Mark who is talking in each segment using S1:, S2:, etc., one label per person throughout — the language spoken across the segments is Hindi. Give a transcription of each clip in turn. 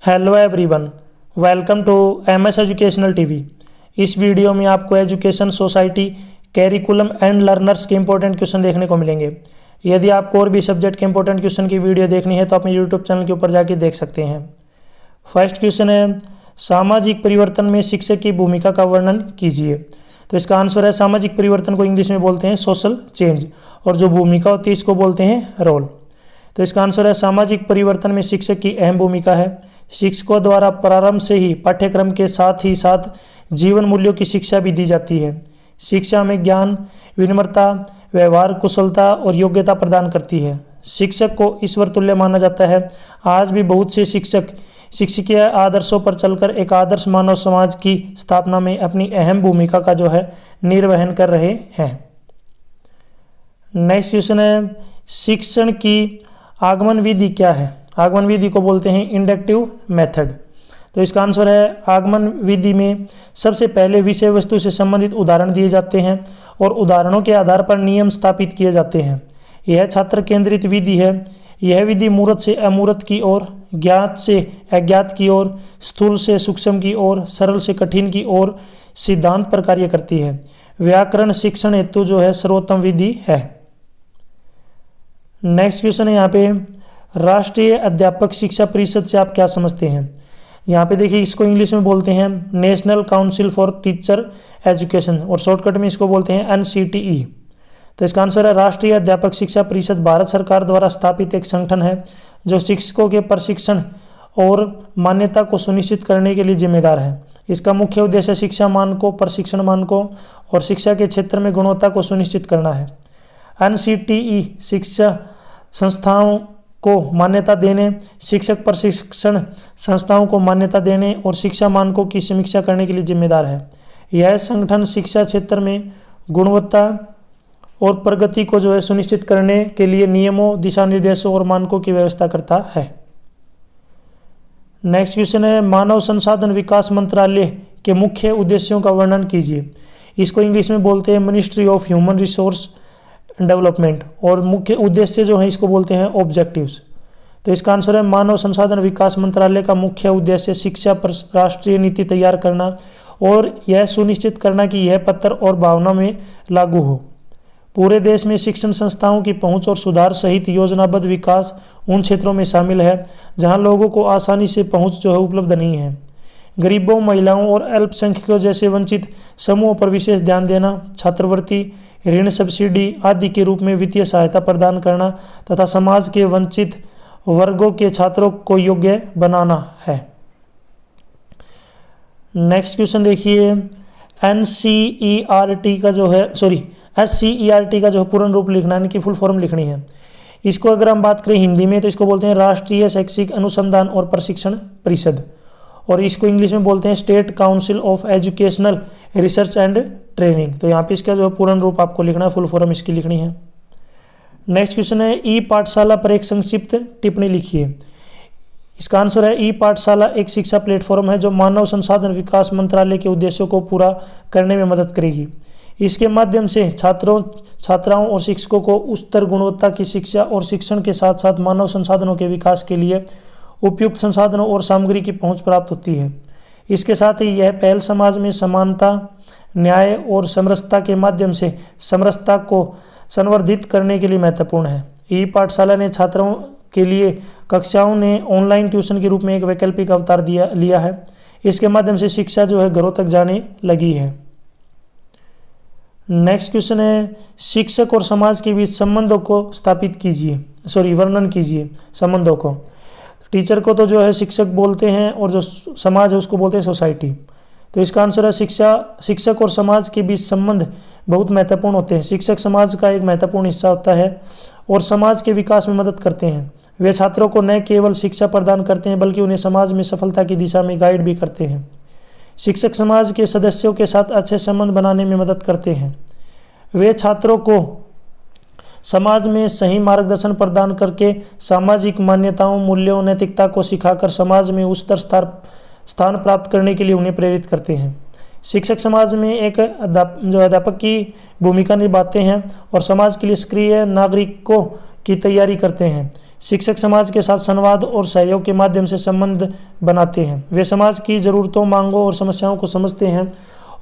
S1: Hello everyone, welcome to MS educational TV. इस वीडियो में आपको education society curriculum and learners के इंपॉर्टेंट क्वेश्चन देखने को मिलेंगे। यदि आपको और भी सब्जेक्ट के इंपॉर्टेंट क्वेश्चन की वीडियो देखनी है तो अपने यूट्यूब चैनल के ऊपर जाके देख सकते हैं। फर्स्ट क्वेश्चन है, सामाजिक परिवर्तन में शिक्षक की भूमिका का वर्णन कीजिए। तो इसका आंसर है, सामाजिक परिवर्तन को इंग्लिश में बोलते हैं सोशल चेंज, और जो भूमिका होती है इसको बोलते हैं रोल। तो इसका आंसर है, सामाजिक परिवर्तन में शिक्षक की अहम भूमिका है। शिक्षकों द्वारा प्रारंभ से ही पाठ्यक्रम के साथ ही साथ जीवन मूल्यों की शिक्षा भी दी जाती है। शिक्षा में ज्ञान, विनम्रता, व्यवहार कुशलता और योग्यता प्रदान करती है। शिक्षक को ईश्वर तुल्य माना जाता है। आज भी बहुत से शिक्षक शिक्षकीय आदर्शों पर चलकर एक आदर्श मानव समाज की स्थापना में अपनी अहम भूमिका का निर्वहन कर रहे हैं। नेक्स्ट क्वेश्चन है, शिक्षण की आगमन विधि क्या है? आगमन विधि को बोलते हैं इंडक्टिव मेथड। तो इसका आंसर है, आगमन विधि में सबसे पहले विषय वस्तु से संबंधित उदाहरण दिए जाते हैं और उदाहरणों के आधार पर नियम स्थापित किए जाते हैं। यह छात्र केंद्रित विधि है। यह विधि मूर्त से अमूर्त की ओर, ज्ञात से अज्ञात की ओर, स्थूल से सूक्ष्म की ओर, सरल से कठिन की ओर सिद्धांत पर कार्य करती है। व्याकरण शिक्षण हेतु सर्वोत्तम विधि है। नेक्स्ट क्वेश्चन है यहाँ पे, राष्ट्रीय अध्यापक शिक्षा परिषद से आप क्या समझते हैं? यहाँ पे देखिए, इसको इंग्लिश में बोलते हैं national council for teacher education, और शॉर्टकट में इसको बोलते हैं NCTE। तो इसका आंसर है, राष्ट्रीय अध्यापक शिक्षा परिषद भारत सरकार द्वारा स्थापित एक संगठन है जो शिक्षकों के प्रशिक्षण और मान्यता को सुनिश्चित करने के लिए जिम्मेदार है। इसका मुख्य उद्देश्य शिक्षा मानकों, प्रशिक्षण मानकों और शिक्षा के क्षेत्र में गुणवत्ता को सुनिश्चित करना है। NCTE शिक्षा संस्थाओं को मान्यता देने, शिक्षक प्रशिक्षण संस्थाओं को मान्यता देने और शिक्षा मानकों की समीक्षा करने के लिए जिम्मेदार है। यह संगठन शिक्षा क्षेत्र में गुणवत्ता और प्रगति को सुनिश्चित करने के लिए नियमों, दिशा निर्देशों और मानकों की व्यवस्था करता है। नेक्स्ट क्वेश्चन है, मानव संसाधन विकास मंत्रालय के मुख्य उद्देश्यों का वर्णन कीजिए। इसको इंग्लिश में बोलते हैं ministry of human resource development, और मुख्य उद्देश्य इसको बोलते हैं ऑब्जेक्टिव्स। तो इसका आंसर है, मानव संसाधन विकास मंत्रालय का मुख्य उद्देश्य शिक्षा पर राष्ट्रीय नीति तैयार करना और यह सुनिश्चित करना कि यह पत्र और भावना में लागू हो। पूरे देश में शिक्षण संस्थाओं की पहुंच और सुधार सहित योजनाबद्ध विकास उन क्षेत्रों में शामिल है जहां लोगों को आसानी से पहुंच उपलब्ध नहीं है। गरीबों, महिलाओं और अल्पसंख्यकों जैसे वंचित समूहों पर विशेष ध्यान देना, छात्रवृत्ति, ऋण, सब्सिडी आदि के रूप में वित्तीय सहायता प्रदान करना तथा समाज के वंचित वर्गों के छात्रों को योग्य बनाना है। नेक्स्ट क्वेश्चन देखिए, SCERT का पूर्ण रूप लिखना है, इनकी फुल फॉर्म लिखनी है। इसको अगर हम बात करें हिंदी में तो इसको बोलते हैं राष्ट्रीय शैक्षिक अनुसंधान और प्रशिक्षण परिषद, और इसको इंग्लिश में बोलते हैं state council of educational research and training. तो यहाँ पे इसका पूर्ण रूप आपको लिखना है, फुल फॉर्म इसकी लिखनी है। नेक्स्ट क्वेश्चन है, ई पाठशाला पर एक संक्षिप्त टिप्पणी लिखिए। इसका आंसर है, ई पाठशाला एक शिक्षा प्लेटफॉर्म है जो मानव संसाधन विकास मंत्रालय के उद्देश्यों को पूरा करने में मदद करेगी। इसके माध्यम से छात्रों, छात्राओं और शिक्षकों को उच्चतर गुणवत्ता की शिक्षा और शिक्षण के साथ साथ मानव संसाधनों के विकास के लिए उपयुक्त संसाधनों और सामग्री की पहुंच प्राप्त होती है। इसके साथ ही यह पहल समाज में समानता, न्याय और समरसता के माध्यम से समरसता को संवर्धित करने के लिए महत्वपूर्ण है। ई पाठशाला ने छात्रों के लिए कक्षाओं ने ऑनलाइन ट्यूशन के रूप में एक वैकल्पिक अवतार लिया है। इसके माध्यम से शिक्षा घरों तक जाने लगी है। नेक्स्ट क्वेश्चन है, शिक्षक और समाज के बीच संबंधों को वर्णन कीजिए संबंधों को। टीचर को तो शिक्षक बोलते हैं और जो समाज है उसको बोलते हैं सोसाइटी। तो इसका आंसर है, शिक्षक और समाज के बीच संबंध बहुत महत्वपूर्ण होते हैं। शिक्षक समाज का एक महत्वपूर्ण हिस्सा होता है और समाज के विकास में मदद करते हैं। वे छात्रों को न केवल शिक्षा प्रदान करते हैं बल्कि उन्हें समाज में सफलता की दिशा में गाइड भी करते हैं। शिक्षक समाज के सदस्यों के साथ अच्छे संबंध बनाने में मदद करते हैं। वे छात्रों को समाज में सही मार्गदर्शन प्रदान करके सामाजिक मान्यताओं, मूल्यों, नैतिकता को सिखाकर समाज में उच्चतर स्थान प्राप्त करने के लिए उन्हें प्रेरित करते हैं। शिक्षक समाज में एक अध्यापक की भूमिका निभाते हैं और समाज के लिए सक्रिय नागरिकों की तैयारी करते हैं। शिक्षक समाज के साथ संवाद और सहयोग के माध्यम से संबंध बनाते हैं। वे समाज की ज़रूरतों, मांगों और समस्याओं को समझते हैं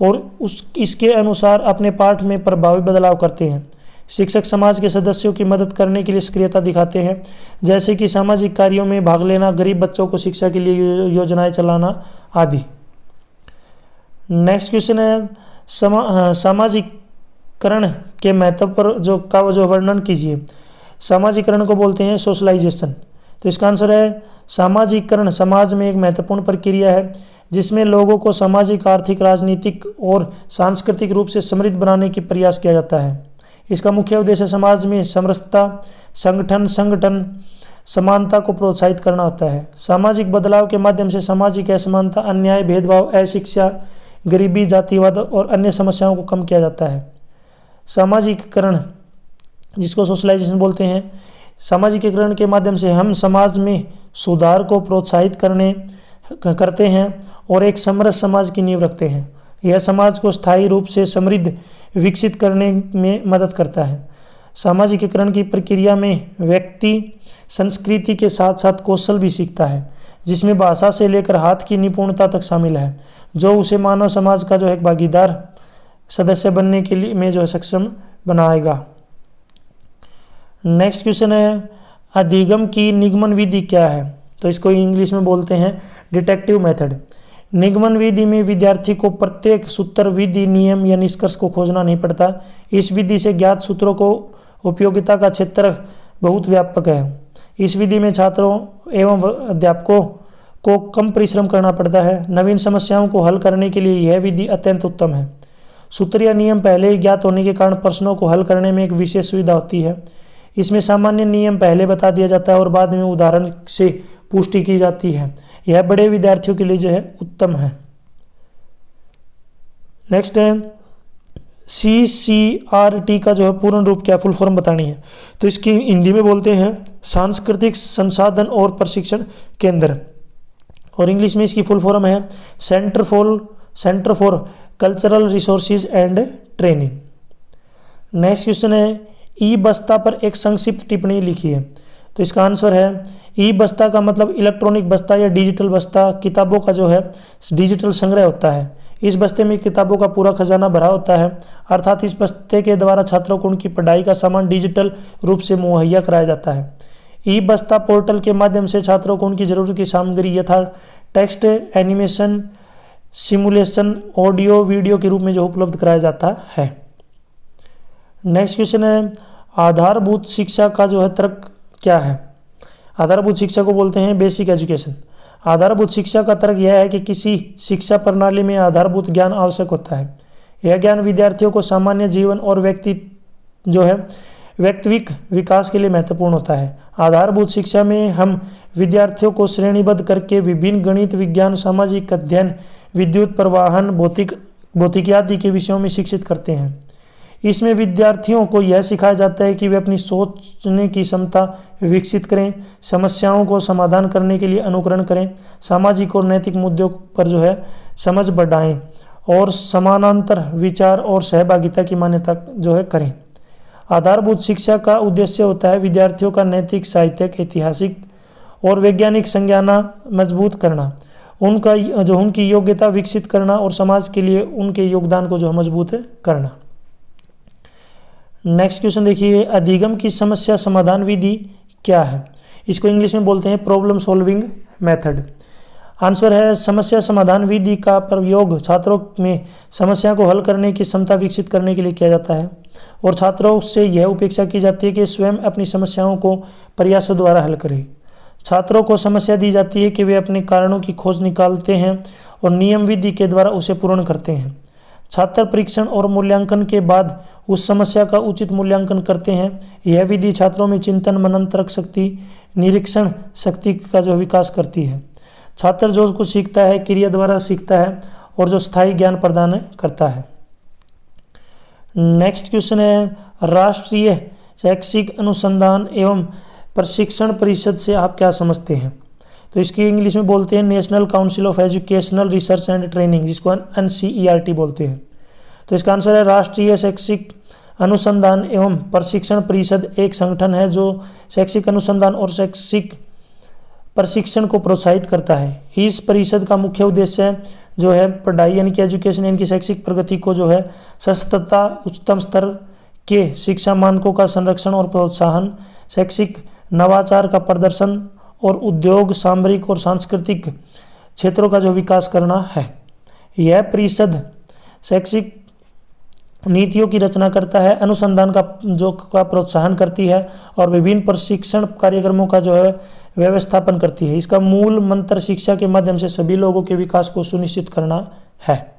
S1: और इसके अनुसार अपने पाठ में प्रभावी बदलाव करते हैं। शिक्षक समाज के सदस्यों की मदद करने के लिए सक्रियता दिखाते हैं, जैसे कि सामाजिक कार्यों में भाग लेना, गरीब बच्चों को शिक्षा के लिए योजनाएं चलाना आदि। नेक्स्ट क्वेश्चन है सामाजिकरण के महत्व पर जो वर्णन कीजिए। सामाजिकरण को बोलते हैं सोशलाइजेशन। तो इसका आंसर है सामाजिकरण समाज में एक महत्वपूर्ण प्रक्रिया है जिसमें लोगों को सामाजिक, आर्थिक, राजनीतिक और सांस्कृतिक रूप से समृद्ध बनाने की प्रयास किया जाता है। इसका मुख्य उद्देश्य समाज में समरसता, संगठन समानता को प्रोत्साहित करना होता है। सामाजिक बदलाव के माध्यम से सामाजिक असमानता, अन्याय, भेदभाव, अशिक्षा, गरीबी, जातिवाद और अन्य समस्याओं को कम किया जाता है। सामाजिकरण, जिसको सोशलाइजेशन बोलते हैं, सामाजिकरण के माध्यम से हम समाज में सुधार को प्रोत्साहित करते हैं और एक समृद्ध समाज की नींव रखते हैं। यह समाज को स्थायी रूप से समृद्ध विकसित करने में मदद करता है। सामाजिकरण की प्रक्रिया में व्यक्ति संस्कृति के साथ साथ कौशल भी सीखता है, जिसमें भाषा से लेकर हाथ की निपुणता तक शामिल है, जो उसे मानव समाज का एक भागीदार सदस्य बनने के लिए में सक्षम बनाएगा। नेक्स्ट क्वेश्चन है अधिगम की निगमन विधि क्या है। तो इसको इंग्लिश में बोलते हैं डिटेक्टिव मेथड। निगमन विधि में विद्यार्थी को प्रत्येक सूत्र, विधि, नियम या निष्कर्ष को खोजना नहीं पड़ता। इस विधि से ज्ञात सूत्रों को उपयोगिता का क्षेत्र बहुत व्यापक है। इस विधि में छात्रों एवं अध्यापकों को कम परिश्रम करना पड़ता है। नवीन समस्याओं को हल करने के लिए यह विधि अत्यंत उत्तम है। सूत्र या नियम पहले ही ज्ञात होने के कारण प्रश्नों को हल करने में एक विशेष सुविधा होती है। इसमें सामान्य नियम पहले बता दिया जाता है और बाद में उदाहरण से पुष्टि की जाती है। यह बड़े विद्यार्थियों के लिए उत्तम है। नेक्स्ट है CCRT का पूर्ण रूप क्या, फुल फॉर्म बतानी है। तो इसकी हिंदी में बोलते हैं सांस्कृतिक संसाधन और प्रशिक्षण केंद्र, और इंग्लिश में इसकी फुल फॉर्म है centre for cultural resources and training. Next question है ई बस्ता पर एक संक्षिप्त टिप्पणी लिखी है। तो इसका आंसर है ई बस्ता का मतलब इलेक्ट्रॉनिक बस्ता या डिजिटल बस्ता, किताबों का डिजिटल संग्रह होता है। इस बस्ते में किताबों का पूरा खजाना भरा होता है, अर्थात इस बस्ते के द्वारा छात्रों को उनकी पढ़ाई का सामान डिजिटल रूप से मुहैया कराया जाता है। ई बस्ता पोर्टल के माध्यम से छात्रों को उनकी जरूरत की सामग्री यथा text, animation, simulation, audio, video के रूप में उपलब्ध कराया जाता है। नेक्स्ट क्वेश्चन है आधारभूत शिक्षा का तर्क क्या है। आधारभूत शिक्षा को बोलते हैं बेसिक एजुकेशन। आधारभूत शिक्षा का तर्क यह है कि किसी शिक्षा प्रणाली में आधारभूत ज्ञान आवश्यक होता है। यह ज्ञान विद्यार्थियों को सामान्य जीवन और व्यक्तित्व विकास के लिए महत्वपूर्ण होता है। आधारभूत शिक्षा में हम विद्यार्थियों को श्रेणीबद्ध करके विभिन्न गणित, विज्ञान, सामाजिक अध्ययन, विद्युत प्रवाहन, भौतिकी आदि के विषयों में शिक्षित करते हैं। इसमें विद्यार्थियों को यह सिखाया जाता है कि वे अपनी सोचने की क्षमता विकसित करें, समस्याओं को समाधान करने के लिए अनुकरण करें, सामाजिक और नैतिक मुद्दों पर समझ बढ़ाएं और समानांतर विचार और सहभागिता की मान्यता करें। आधारभूत शिक्षा का उद्देश्य होता है विद्यार्थियों का नैतिक, साहित्यिक, ऐतिहासिक और वैज्ञानिक संज्ञान मजबूत करना, उनकी योग्यता विकसित करना और समाज के लिए उनके योगदान को मजबूत करना। नेक्स्ट क्वेश्चन देखिए अधिगम की समस्या समाधान विधि क्या है। इसको इंग्लिश में बोलते हैं प्रॉब्लम सॉल्विंग मेथड। आंसर है समस्या समाधान विधि का प्रयोग छात्रों में समस्या को हल करने की क्षमता विकसित करने के लिए किया जाता है और छात्रों से यह अपेक्षा की जाती है कि स्वयं अपनी समस्याओं को प्रयासों द्वारा हल करें। छात्रों को समस्या दी जाती है कि वे अपने कारणों की खोज निकालते हैं और नियम विधि के द्वारा उसे पूर्ण करते हैं। छात्र परीक्षण और मूल्यांकन के बाद उस समस्या का उचित मूल्यांकन करते हैं। यह विधि छात्रों में चिंतन, मनन, तर्क शक्ति, निरीक्षण शक्ति का विकास करती है। छात्र जो कुछ सीखता है क्रिया द्वारा सीखता है और स्थायी ज्ञान प्रदान करता है। नेक्स्ट क्वेश्चन है राष्ट्रीय शैक्षिक अनुसंधान एवं प्रशिक्षण परिषद से आप क्या समझते हैं। तो इसकी इंग्लिश में बोलते हैं national council of educational research and training, जिसको NCERT बोलते हैं। तो इसका आंसर है राष्ट्रीय शैक्षिक अनुसंधान एवं प्रशिक्षण परिषद एक संगठन है जो शैक्षिक अनुसंधान और शैक्षिक प्रशिक्षण को प्रोत्साहित करता है। इस परिषद का मुख्य उद्देश्य जो है पढ़ाई यानी कि एजुकेशन यानी कि शैक्षिक प्रगति को जो है सततता, उच्चतम स्तर के शिक्षा मानकों का संरक्षण और प्रोत्साहन, शैक्षिक नवाचार का प्रदर्शन और उद्योग, सामरिक और सांस्कृतिक क्षेत्रों का जो विकास करना है। यह परिषद शैक्षिक नीतियों की रचना करता है, अनुसंधान का प्रोत्साहन करती है और विभिन्न प्रशिक्षण कार्यक्रमों का जो है व्यवस्थापन करती है। इसका मूल मंत्र शिक्षा के माध्यम से सभी लोगों के विकास को सुनिश्चित करना है।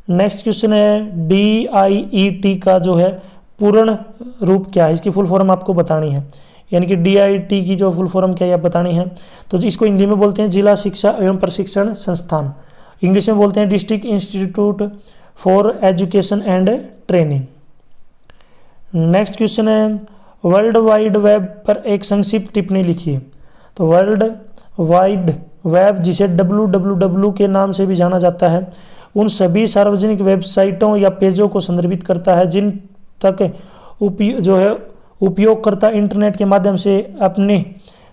S1: नेक्स्ट क्वेश्चन है DIET का जो है पूर्ण रूप क्या है, इसकी फुल फॉर्म आपको बतानी है, यानी कि DIET की जो फुल फॉर्म क्या है बतानी है। तो इसको हिंदी में बोलते हैं जिला शिक्षा एवं प्रशिक्षण संस्थान, इंग्लिश में बोलते हैं district institute for education and training. Next question है वर्ल्ड वाइड वेब पर एक संक्षिप्त टिप्पणी लिखिए। तो वर्ल्ड वाइड वेब, जिसे WWW के नाम से भी जाना जाता है, उन सभी सार्वजनिक वेबसाइटों या पेजों को संदर्भित करता है जिन तक उपयोगकर्ता इंटरनेट के माध्यम से अपने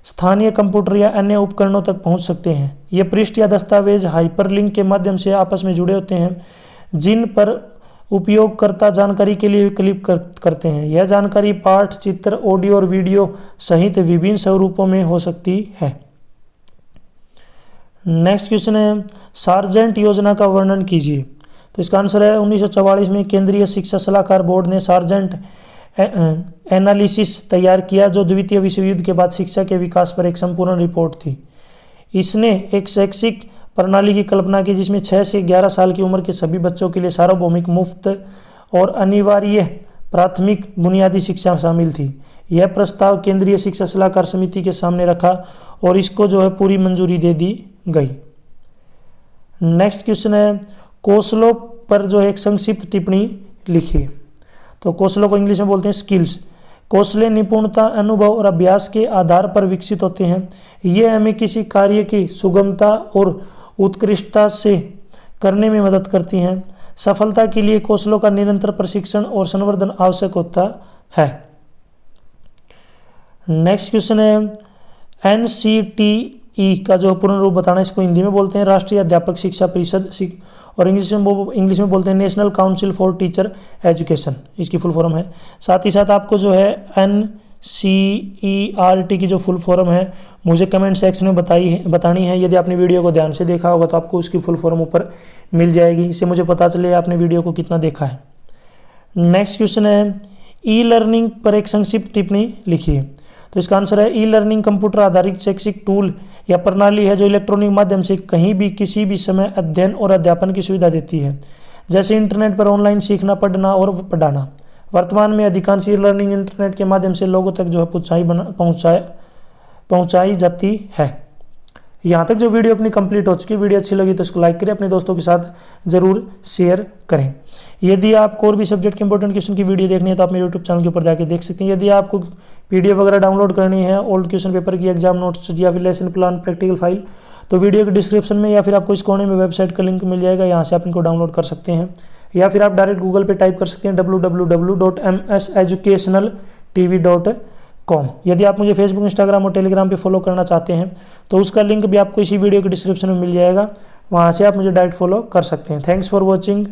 S1: स्थानीय कंप्यूटर या अन्य उपकरणों तक पहुंच सकते हैं। ये पृष्ठ या दस्तावेज हाइपरलिंक के माध्यम से आपस में जुड़े होते हैं जिन पर उपयोगकर्ता जानकारी के लिए क्लिक करते हैं। यह जानकारी पाठ, चित्र, ऑडियो और वीडियो सहित विभिन्न स्वरूपों में हो सकती है। नेक्स्ट क्वेश्चन है सार्जेंट योजना का वर्णन कीजिए। तो इसका आंसर है 1944 में केंद्रीय शिक्षा सलाहकार बोर्ड ने सार्जेंट एनालिसिस तैयार किया जो द्वितीय विश्व युद्ध के बाद शिक्षा के विकास पर एक संपूर्ण रिपोर्ट थी। इसने एक शैक्षिक प्रणाली की कल्पना की जिसमें 6 से 11 साल की उम्र के सभी बच्चों के लिए सार्वभौमिक, मुफ्त और अनिवार्य प्राथमिक बुनियादी शिक्षा शामिल थी। यह प्रस्ताव केंद्रीय शिक्षा सलाहकार समिति के सामने रखा और इसको जो है पूरी मंजूरी दे दी गई। नेक्स्ट क्वेश्चन है कौशलों पर जो है एक संक्षिप्त टिप्पणी लिखिए। तो कौशलों को इंग्लिश में बोलते हैं स्किल्स। कौशल निपुणता, अनुभव और अभ्यास के आधार पर विकसित होते हैं। ये हमें किसी कार्य की सुगमता और उत्कृष्टता से करने में मदद करती हैं। सफलता के लिए कौशलों का निरंतर प्रशिक्षण और संवर्धन आवश्यक होता है। नेक्स्ट क्वेश्चन है NCTE का जो पूर्ण रूप बताना है, इसको हिंदी में बोलते हैं राष्ट्रीय अध्यापक शिक्षा परिषद और इंग्लिश में बोलते हैं national council for teacher education, इसकी फुल फॉर्म है। साथ ही साथ आपको जो है NCERT की जो फुल फॉर्म है मुझे कमेंट सेक्शन में बतानी है। यदि आपने वीडियो को ध्यान से देखा होगा तो आपको उसकी फुल फॉर्म ऊपर मिल जाएगी, इससे मुझे पता चले आपने वीडियो को कितना देखा है। नेक्स्ट क्वेश्चन है ई-लर्निंग पर एक संक्षिप्त टिप्पणी लिखिए। तो इसका आंसर है ई-लर्निंग कंप्यूटर आधारित शैक्षिक टूल या प्रणाली है जो इलेक्ट्रॉनिक माध्यम से कहीं भी किसी भी समय अध्ययन और अध्यापन की सुविधा देती है, जैसे इंटरनेट पर ऑनलाइन सीखना, पढ़ना और पढ़ाना। वर्तमान में अधिकांश ई लर्निंग इंटरनेट के माध्यम से लोगों तक जो है पहुंचाई जाती है। यहाँ तक जो वीडियो अपनी कंप्लीट हो चुकी, वीडियो अच्छी लगी तो इसको लाइक करें, अपने दोस्तों के साथ ज़रूर शेयर करें। यदि आपको और भी सब्जेक्ट के इंपॉर्टेंट क्वेश्चन की वीडियो देखनी है तो आप मेरे यूट्यूब चैनल के ऊपर जाकर देख सकते हैं। यदि आपको PDF वगैरह डाउनलोड करनी है, ओल्ड क्वेश्चन पेपर की एग्जाम नोट्स या फिर लेसन प्लान, प्रैक्टिकल फाइल, तो वीडियो के डिस्क्रिप्शन में या फिर आपको इस कोने में वेबसाइट का लिंक मिल जाएगा, यहाँ से आप इनको डाउनलोड कर सकते हैं। या फिर आप डायरेक्ट गूगल पे टाइप कर सकते हैं www.mseducationaltv.com। यदि आप मुझे फेसबुक, इंस्टाग्राम और टेलीग्राम पे फॉलो करना चाहते हैं तो उसका लिंक भी आपको इसी वीडियो के डिस्क्रिप्शन में मिल जाएगा, वहाँ से आप मुझे डायरेक्ट फॉलो कर सकते हैं। Thanks for watching.